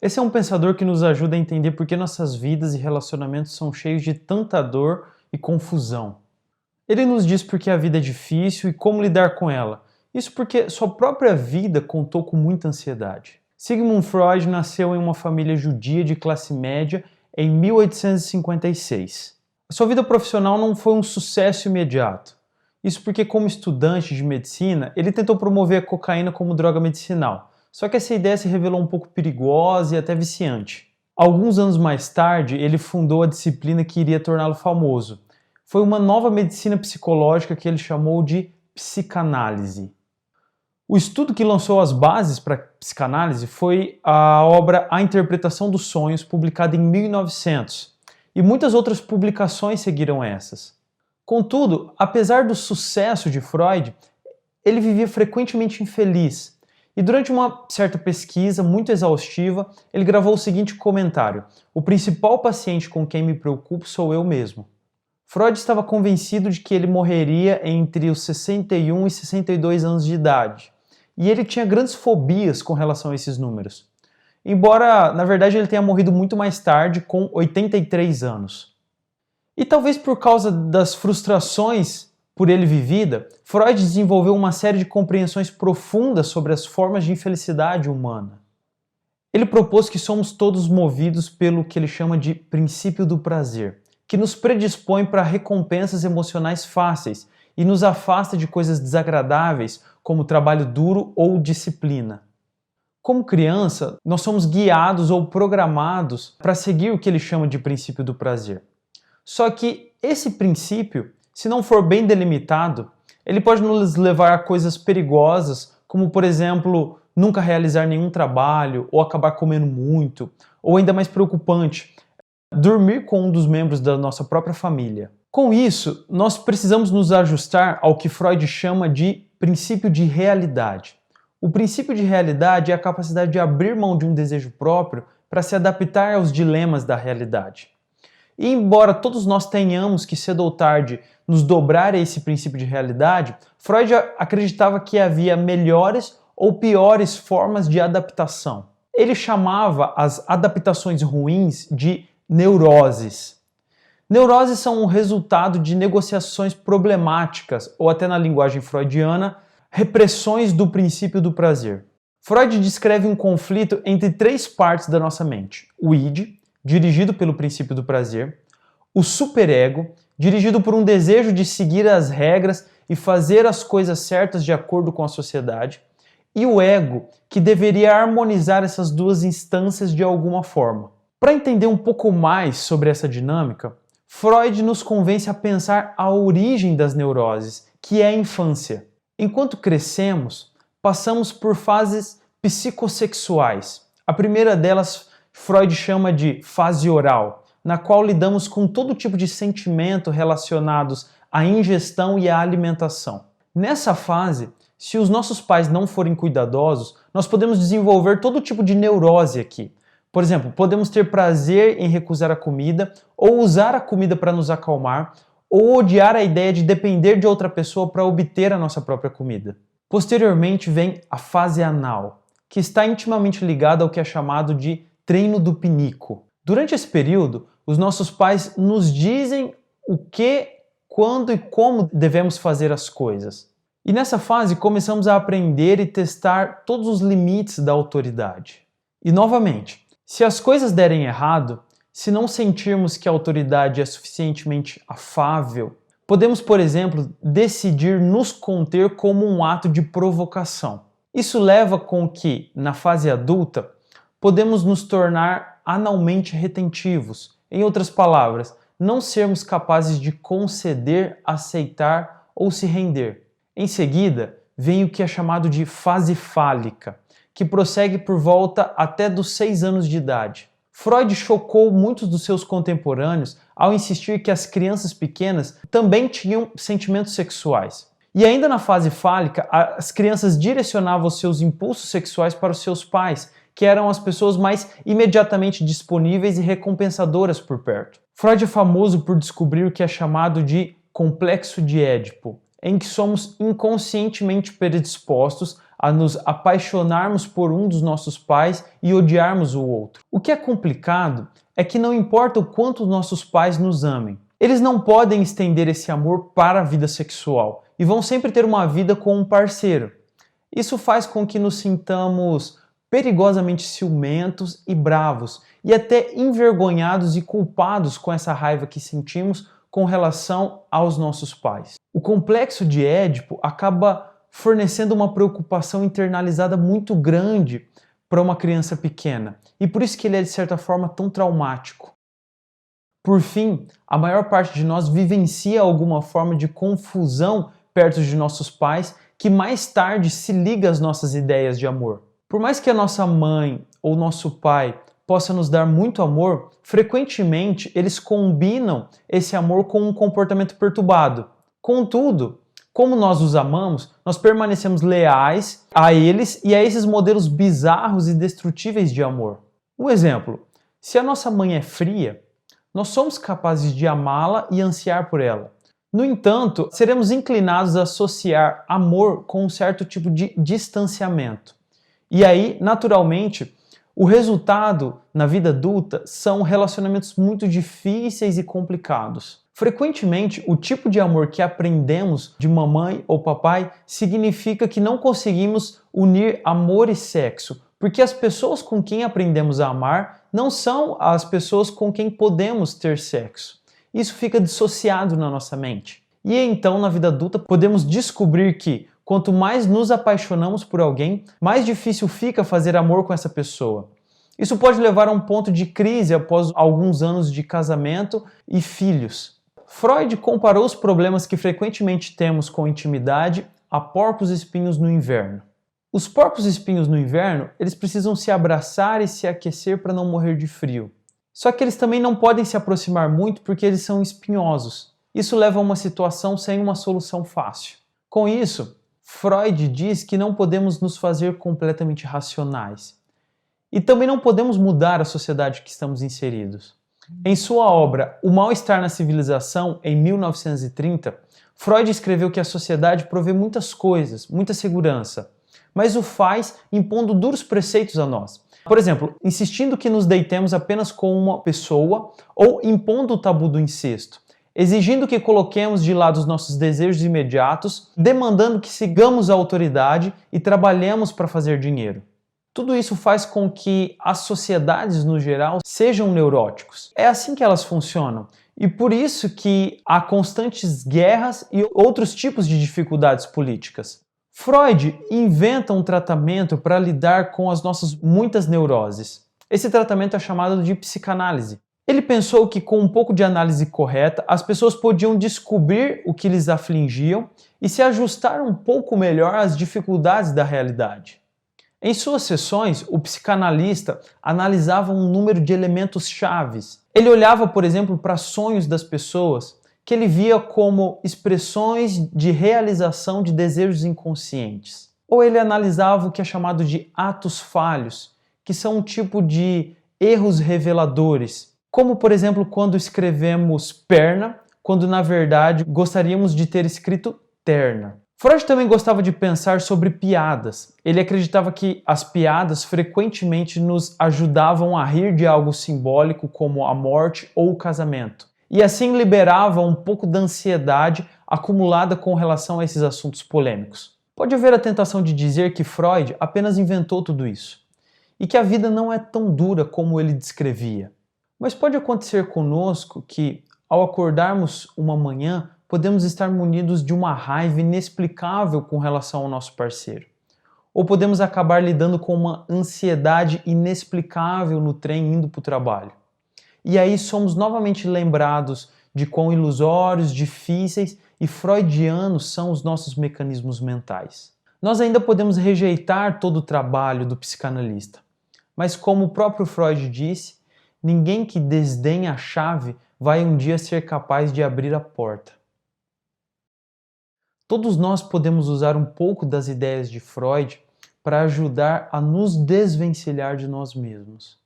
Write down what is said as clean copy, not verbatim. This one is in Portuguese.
Esse é um pensador que nos ajuda a entender por que nossas vidas e relacionamentos são cheios de tanta dor e confusão. Ele nos diz por que a vida é difícil e como lidar com ela. Isso porque sua própria vida contou com muita ansiedade. Sigmund Freud nasceu em uma família judia de classe média em 1856. A sua vida profissional não foi um sucesso imediato. Isso porque, como estudante de medicina, ele tentou promover a cocaína como droga medicinal. Só que essa ideia se revelou um pouco perigosa e até viciante. Alguns anos mais tarde, ele fundou a disciplina que iria torná-lo famoso. Foi uma nova medicina psicológica que ele chamou de psicanálise. O estudo que lançou as bases para a psicanálise foi a obra A Interpretação dos Sonhos, publicada em 1900, e muitas outras publicações seguiram essas. Contudo, apesar do sucesso de Freud, ele vivia frequentemente infeliz, e durante uma certa pesquisa muito exaustiva, ele gravou o seguinte comentário: "O principal paciente com quem me preocupo sou eu mesmo." Freud estava convencido de que ele morreria entre os 61 e 62 anos de idade, e ele tinha grandes fobias com relação a esses números. Embora, na verdade, ele tenha morrido muito mais tarde, com 83 anos. E talvez por causa das frustrações por ele vivida, Freud desenvolveu uma série de compreensões profundas sobre as formas de infelicidade humana. Ele propôs que somos todos movidos pelo que ele chama de princípio do prazer, que nos predispõe para recompensas emocionais fáceis e nos afasta de coisas desagradáveis, como trabalho duro ou disciplina. Como criança, nós somos guiados ou programados para seguir o que ele chama de princípio do prazer. Só que esse princípio, se não for bem delimitado, ele pode nos levar a coisas perigosas, como, por exemplo, nunca realizar nenhum trabalho, ou acabar comendo muito, ou ainda mais preocupante, dormir com um dos membros da nossa própria família. Com isso, nós precisamos nos ajustar ao que Freud chama de princípio de realidade. O princípio de realidade é a capacidade de abrir mão de um desejo próprio para se adaptar aos dilemas da realidade. E embora todos nós tenhamos que cedo ou tarde nos dobrar a esse princípio de realidade, Freud acreditava que havia melhores ou piores formas de adaptação. Ele chamava as adaptações ruins de neuroses. Neuroses são o resultado de negociações problemáticas, ou até na linguagem freudiana, repressões do princípio do prazer. Freud descreve um conflito entre três partes da nossa mente: o id, dirigido pelo princípio do prazer; o superego, dirigido por um desejo de seguir as regras e fazer as coisas certas de acordo com a sociedade; e o ego, que deveria harmonizar essas duas instâncias de alguma forma. Para entender um pouco mais sobre essa dinâmica, Freud nos convence a pensar a origem das neuroses, que é a infância. Enquanto crescemos, passamos por fases psicossexuais. A primeira delas, Freud chama de fase oral, na qual lidamos com todo tipo de sentimento relacionados à ingestão e à alimentação. Nessa fase, se os nossos pais não forem cuidadosos, nós podemos desenvolver todo tipo de neurose aqui. Por exemplo, podemos ter prazer em recusar a comida, ou usar a comida para nos acalmar, ou odiar a ideia de depender de outra pessoa para obter a nossa própria comida. Posteriormente vem a fase anal, que está intimamente ligada ao que é chamado de treino do pinico. Durante esse período, os nossos pais nos dizem o que, quando e como devemos fazer as coisas. E nessa fase começamos a aprender e testar todos os limites da autoridade. E novamente, se as coisas derem errado, se não sentirmos que a autoridade é suficientemente afável, podemos, por exemplo, decidir nos conter como um ato de provocação. Isso leva com que, na fase adulta, podemos nos tornar analmente retentivos. Em outras palavras, não sermos capazes de conceder, aceitar ou se render. Em seguida, vem o que é chamado de fase fálica, que prossegue por volta até dos 6 anos de idade. Freud chocou muitos dos seus contemporâneos ao insistir que as crianças pequenas também tinham sentimentos sexuais. E ainda na fase fálica, as crianças direcionavam seus impulsos sexuais para os seus pais, que eram as pessoas mais imediatamente disponíveis e recompensadoras por perto. Freud é famoso por descobrir o que é chamado de complexo de Édipo, em que somos inconscientemente predispostos a nos apaixonarmos por um dos nossos pais e odiarmos o outro. O que é complicado é que não importa o quanto os nossos pais nos amem, eles não podem estender esse amor para a vida sexual e vão sempre ter uma vida com um parceiro. Isso faz com que nos sintamos perigosamente ciumentos e bravos e até envergonhados e culpados com essa raiva que sentimos com relação aos nossos pais. O complexo de Édipo acaba fornecendo uma preocupação internalizada muito grande para uma criança pequena e por isso que ele é de certa forma tão traumático. Por fim, a maior parte de nós vivencia alguma forma de confusão perto de nossos pais que mais tarde se liga às nossas ideias de amor. Por mais que a nossa mãe ou nosso pai possa nos dar muito amor, frequentemente eles combinam esse amor com um comportamento perturbado. Contudo, como nós os amamos, nós permanecemos leais a eles e a esses modelos bizarros e destrutíveis de amor. Um exemplo, se a nossa mãe é fria, nós somos capazes de amá-la e ansiar por ela. No entanto, seremos inclinados a associar amor com um certo tipo de distanciamento. E aí, naturalmente, o resultado na vida adulta são relacionamentos muito difíceis e complicados. Frequentemente, o tipo de amor que aprendemos de mamãe ou papai significa que não conseguimos unir amor e sexo, porque as pessoas com quem aprendemos a amar não são as pessoas com quem podemos ter sexo. Isso fica dissociado na nossa mente. E então, na vida adulta, podemos descobrir que quanto mais nos apaixonamos por alguém, mais difícil fica fazer amor com essa pessoa. Isso pode levar a um ponto de crise após alguns anos de casamento e filhos. Freud comparou os problemas que frequentemente temos com intimidade a porcos-espinhos no inverno. Os porcos-espinhos no inverno, eles precisam se abraçar e se aquecer para não morrer de frio. Só que eles também não podem se aproximar muito porque eles são espinhosos. Isso leva a uma situação sem uma solução fácil. Com isso, Freud diz que não podemos nos fazer completamente racionais. E também não podemos mudar a sociedade que estamos inseridos. Em sua obra O Mal-Estar na Civilização, em 1930, Freud escreveu que a sociedade provê muitas coisas, muita segurança, mas o faz impondo duros preceitos a nós. Por exemplo, insistindo que nos deitemos apenas com uma pessoa ou impondo o tabu do incesto, exigindo que coloquemos de lado os nossos desejos imediatos, demandando que sigamos a autoridade e trabalhemos para fazer dinheiro. Tudo isso faz com que as sociedades, no geral, sejam neuróticos. É assim que elas funcionam. E por isso que há constantes guerras e outros tipos de dificuldades políticas. Freud inventa um tratamento para lidar com as nossas muitas neuroses. Esse tratamento é chamado de psicanálise. Ele pensou que com um pouco de análise correta, as pessoas podiam descobrir o que lhes afligiam e se ajustar um pouco melhor às dificuldades da realidade. Em suas sessões, o psicanalista analisava um número de elementos chaves. Ele olhava, por exemplo, para sonhos das pessoas, que ele via como expressões de realização de desejos inconscientes. Ou ele analisava o que é chamado de atos falhos, que são um tipo de erros reveladores, como por exemplo quando escrevemos perna, quando na verdade gostaríamos de ter escrito terna. Freud também gostava de pensar sobre piadas. Ele acreditava que as piadas frequentemente nos ajudavam a rir de algo simbólico como a morte ou o casamento, e assim liberava um pouco da ansiedade acumulada com relação a esses assuntos polêmicos. Pode haver a tentação de dizer que Freud apenas inventou tudo isso, e que a vida não é tão dura como ele descrevia. Mas pode acontecer conosco que, ao acordarmos uma manhã, podemos estar munidos de uma raiva inexplicável com relação ao nosso parceiro. Ou podemos acabar lidando com uma ansiedade inexplicável no trem indo para o trabalho. E aí somos novamente lembrados de quão ilusórios, difíceis e freudianos são os nossos mecanismos mentais. Nós ainda podemos rejeitar todo o trabalho do psicanalista, mas como o próprio Freud disse, ninguém que desdenha a chave vai um dia ser capaz de abrir a porta. Todos nós podemos usar um pouco das ideias de Freud para ajudar a nos desvencilhar de nós mesmos.